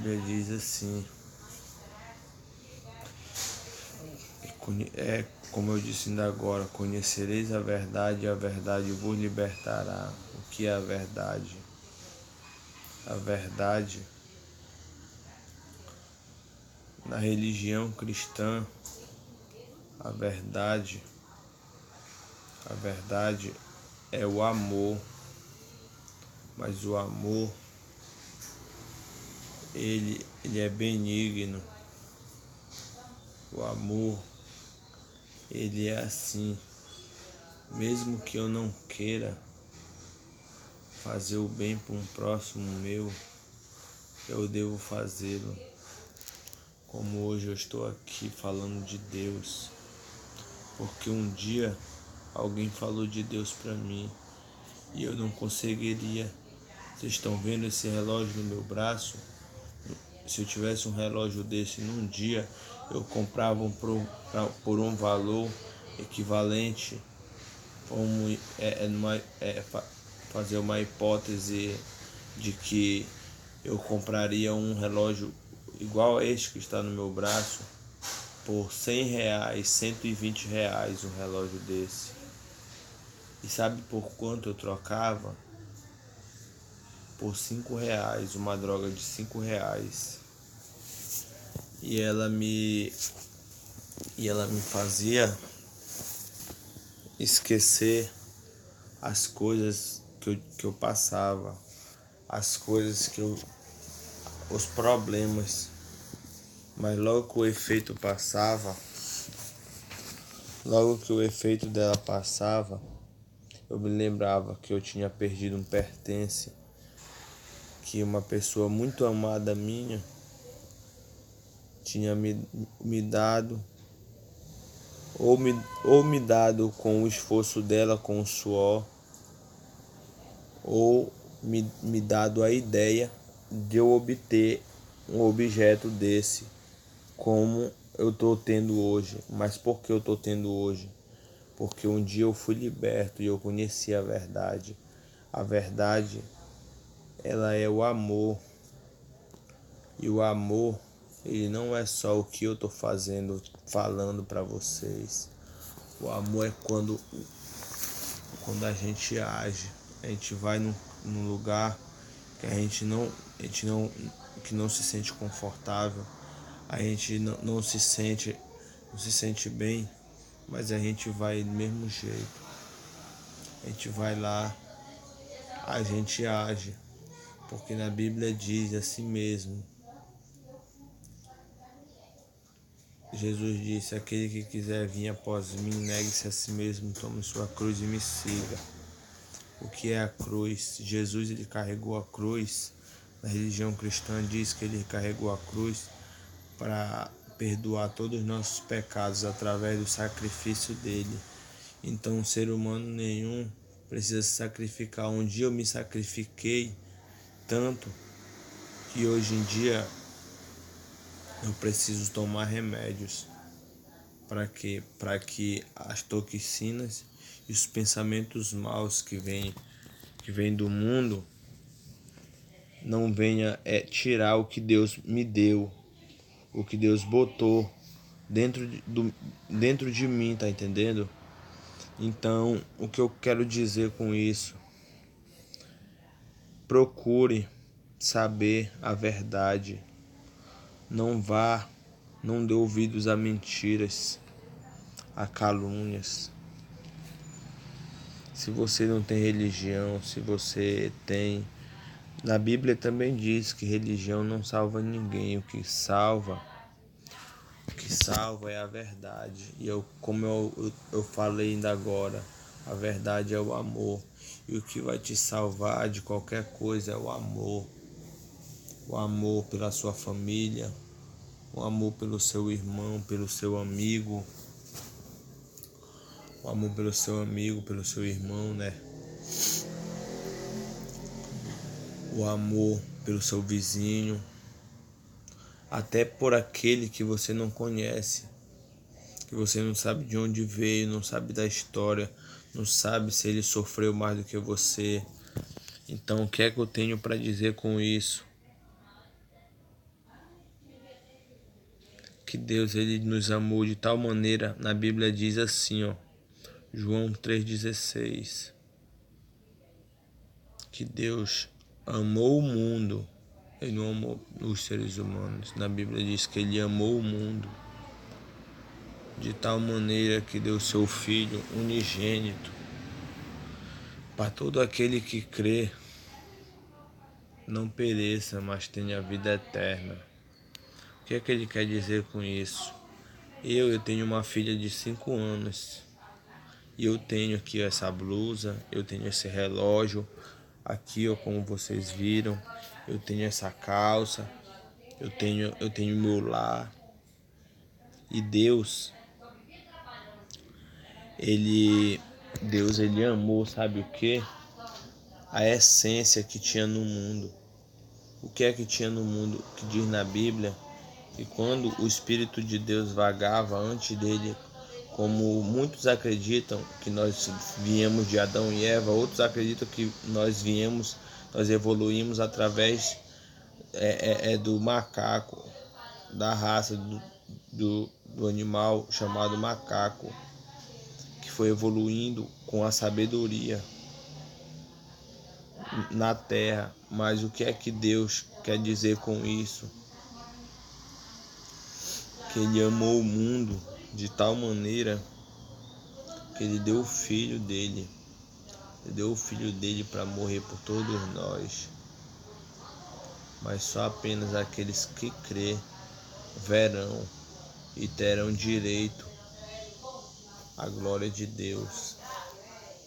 Bíblia diz assim, como eu disse ainda agora, conhecereis a verdade e a verdade vos libertará. O que é a verdade? A verdade, na religião cristã, a verdade é o amor, mas o amor, ele é benigno. O amor, ele é assim, mesmo que eu não queira fazer o bem para um próximo meu, eu devo fazê-lo. Como hoje eu estou aqui falando de Deus, porque um dia alguém falou de Deus para mim e eu não conseguiria. Vocês estão vendo esse relógio no meu braço? Se eu tivesse um relógio desse num dia, eu comprava por um valor equivalente. Como fazer uma hipótese de que eu compraria um relógio igual a este que está no meu braço por R$100, R$120 um relógio desse. E sabe por quanto eu trocava? Por R$5, uma droga de R$5. E ela me fazia esquecer as coisas que eu passava, as coisas os problemas. Mas logo que o efeito dela passava, eu me lembrava que eu tinha perdido um pertence, que uma pessoa muito amada minha tinha me dado, ou me dado com o esforço dela, com o suor, ou me dado a ideia de eu obter um objeto desse, como eu estou tendo hoje. Mas por que eu estou tendo hoje? Porque um dia eu fui liberto e eu conheci a verdade. A verdade, ela é o amor. E o amor, ele não é só o que eu estou falando para vocês. O amor é quando a gente age. A gente vai num lugar que que não se sente confortável. A gente não se sente bem, mas a gente vai do mesmo jeito. A gente vai lá, a gente age, porque na Bíblia diz assim mesmo. Jesus disse: aquele que quiser vir após mim, negue-se a si mesmo, tome sua cruz e me siga. O que é a cruz? Jesus, ele carregou a cruz. Na religião cristã diz que ele carregou a cruz para perdoar todos os nossos pecados através do sacrifício dele. Então, ser humano nenhum precisa se sacrificar. Um dia eu me sacrifiquei tanto que hoje em dia eu preciso tomar remédios para que as toxinas e os pensamentos maus que vêm do mundo não venha tirar o que Deus me deu, o que Deus botou dentro de mim, tá entendendo? Então, o que eu quero dizer com isso? Procure saber a verdade. Não dê ouvidos a mentiras, a calúnias. Se você não tem religião, se você tem... Na Bíblia também diz que religião não salva ninguém. O que salva é a verdade. E como eu falei ainda agora, a verdade é o amor. E o que vai te salvar de qualquer coisa é o amor. O amor pela sua família, o amor pelo seu irmão, pelo seu amigo. O amor pelo seu amigo, pelo seu irmão, né? O amor pelo seu vizinho. Até por aquele que você não conhece, que você não sabe de onde veio, não sabe da história, não sabe se ele sofreu mais do que você. Então, o que é que eu tenho para dizer com isso? que Deus ele nos amou de tal maneira, na Bíblia diz assim, ó, João 3,16, que Deus amou o mundo, ele não amou os seres humanos. Na Bíblia diz que ele amou o mundo de tal maneira que deu seu Filho unigênito para todo aquele que crê não pereça, mas tenha vida eterna. O que é que ele quer dizer com isso? Eu tenho uma filha de 5 anos e eu tenho aqui essa blusa, eu tenho esse relógio aqui, ó, como vocês viram, eu tenho essa calça, eu tenho meu lar. E Deus ele amou, sabe o que? A essência que tinha no mundo. O que é que tinha no mundo? Que diz na Bíblia que quando o Espírito de Deus vagava antes dele, como muitos acreditam que nós viemos de Adão e Eva, outros acreditam que nós evoluímos através do macaco, da raça do animal chamado macaco, que foi evoluindo com a sabedoria na terra. Mas o que é que Deus quer dizer com isso? Que ele amou o mundo de tal maneira que ele deu o filho dele. Ele deu o filho dele para morrer por todos nós. Mas só apenas aqueles que crê verão e terão direito à glória de Deus.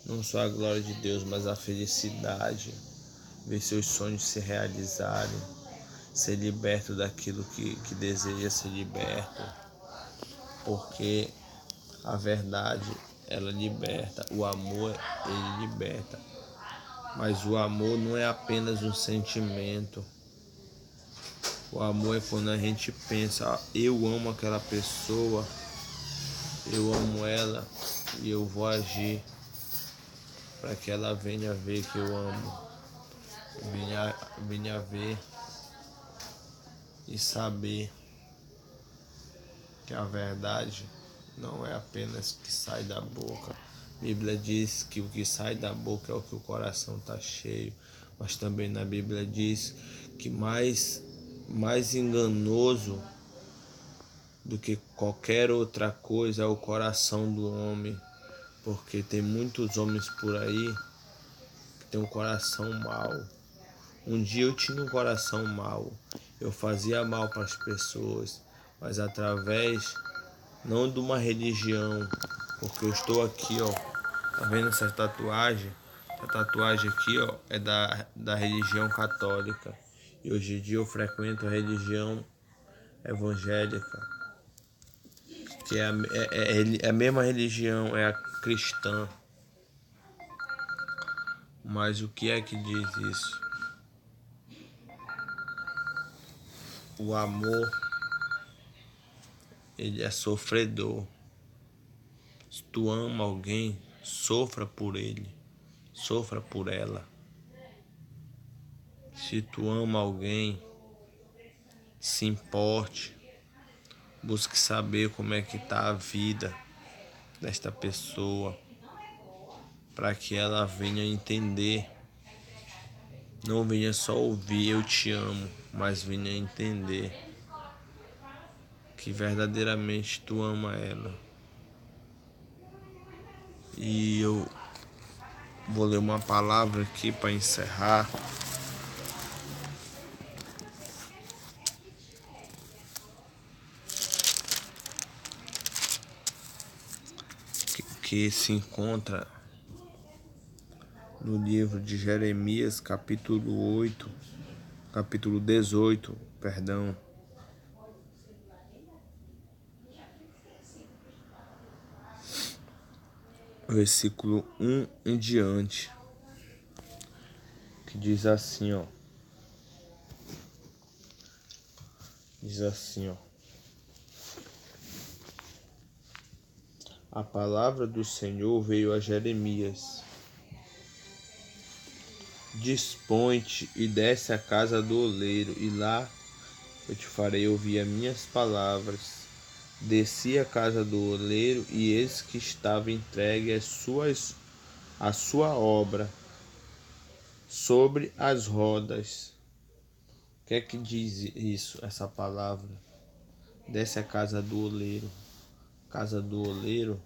Não só a glória de Deus, mas a felicidade, ver seus sonhos se realizarem, ser liberto daquilo que deseja ser liberto, porque a verdade ela liberta, o amor ele liberta, mas o amor não é apenas um sentimento. O amor é quando a gente pensa, eu amo aquela pessoa, eu amo ela e eu vou agir para que ela venha ver que eu amo, venha ver e saber que a verdade não é apenas o que sai da boca. A Bíblia diz que o que sai da boca é o que o coração está cheio, mas também na Bíblia diz que mais enganoso do que qualquer outra coisa é o coração do homem, porque tem muitos homens por aí que tem um coração mau. Um dia eu tinha um coração mau, eu fazia mal para as pessoas, mas através não de uma religião, porque eu estou aqui, ó, tá vendo essa tatuagem? A tatuagem aqui, ó, é da religião católica, e hoje em dia eu frequento a religião evangélica, que é a mesma religião, é a cristã. Mas o que é que diz isso? O amor, ele é sofredor. Se tu ama alguém, sofra por ele, sofra por ela. Se tu ama alguém, se importe, busque saber como é que tá a vida desta pessoa, para que ela venha entender. Não venha só ouvir eu te amo, mas venha entender que verdadeiramente tu ama ela. E eu vou ler uma palavra aqui para encerrar. Que se encontra no livro de Jeremias, capítulo 18, perdão. Versículo 1 em diante, que diz assim, ó. Diz assim, ó. A palavra do Senhor veio a Jeremias. Dispõe-te e desce à casa do oleiro, e lá eu te farei ouvir as minhas palavras. Desci à casa do oleiro, e eis que estava entregue a sua obra sobre as rodas. O que é que diz isso, essa palavra? Desce à casa do oleiro. Casa do oleiro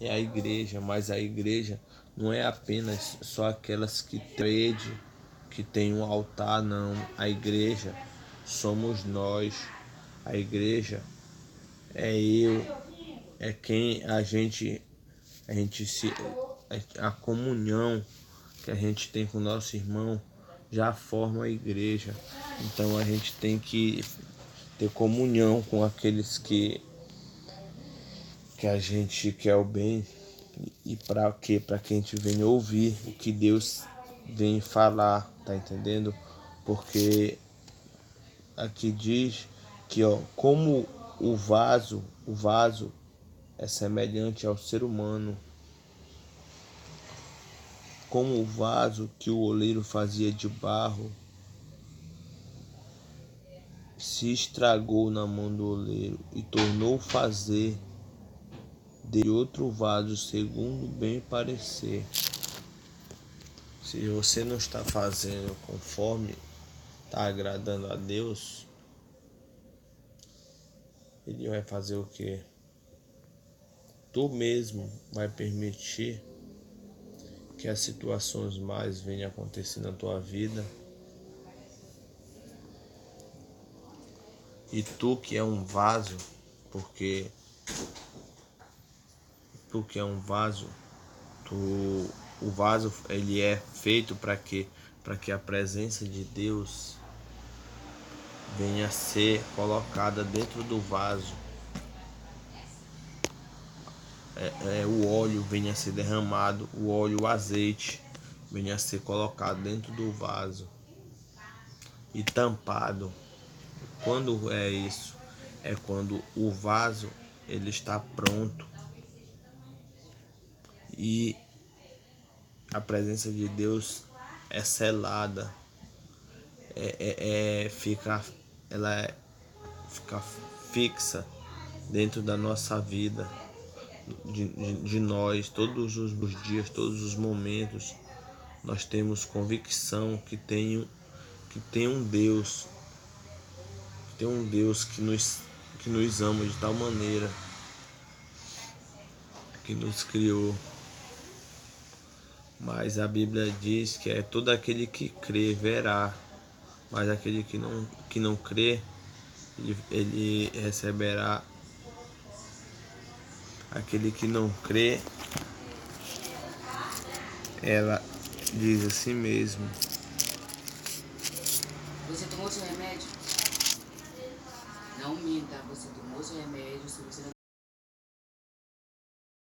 é a igreja, mas a igreja não é apenas só aquelas que trede, que tem um altar, não. A igreja somos nós. A igreja é eu, é quem a gente se a comunhão que a gente tem com o nosso irmão já forma a igreja. Então a gente tem que ter comunhão com aqueles que a gente quer o bem, e para quê? Para que a gente venha ouvir o que Deus vem falar, tá entendendo? Porque aqui diz que, ó, como o vaso é semelhante ao ser humano, como o vaso que o oleiro fazia de barro se estragou na mão do oleiro e tornou fazer de outro vaso segundo bem parecer. Se você não está fazendo conforme está agradando a Deus, Ele vai fazer o que? Tu mesmo vai permitir que as situações mais venham acontecer na tua vida. E tu que é um vaso, porque tu que é um vaso, o vaso ele é feito para quê? Para que a presença de Deus venha a ser colocada dentro do vaso. O óleo venha a ser derramado, o óleo, o azeite venha a ser colocado dentro do vaso e tampado. Quando é isso? É quando o vaso ele está pronto e a presença de Deus é selada, fica fixa dentro da nossa vida, de nós, todos os dias, todos os momentos. Nós temos convicção que tem um Deus, que nos ama de tal maneira, que nos criou. Mas a Bíblia diz que é todo aquele que crê verá, mas aquele que não crê, ele receberá. Aquele que não crê, ela diz assim mesmo. Você tomou seu remédio? Não minta, você tomou seu remédio. Se você não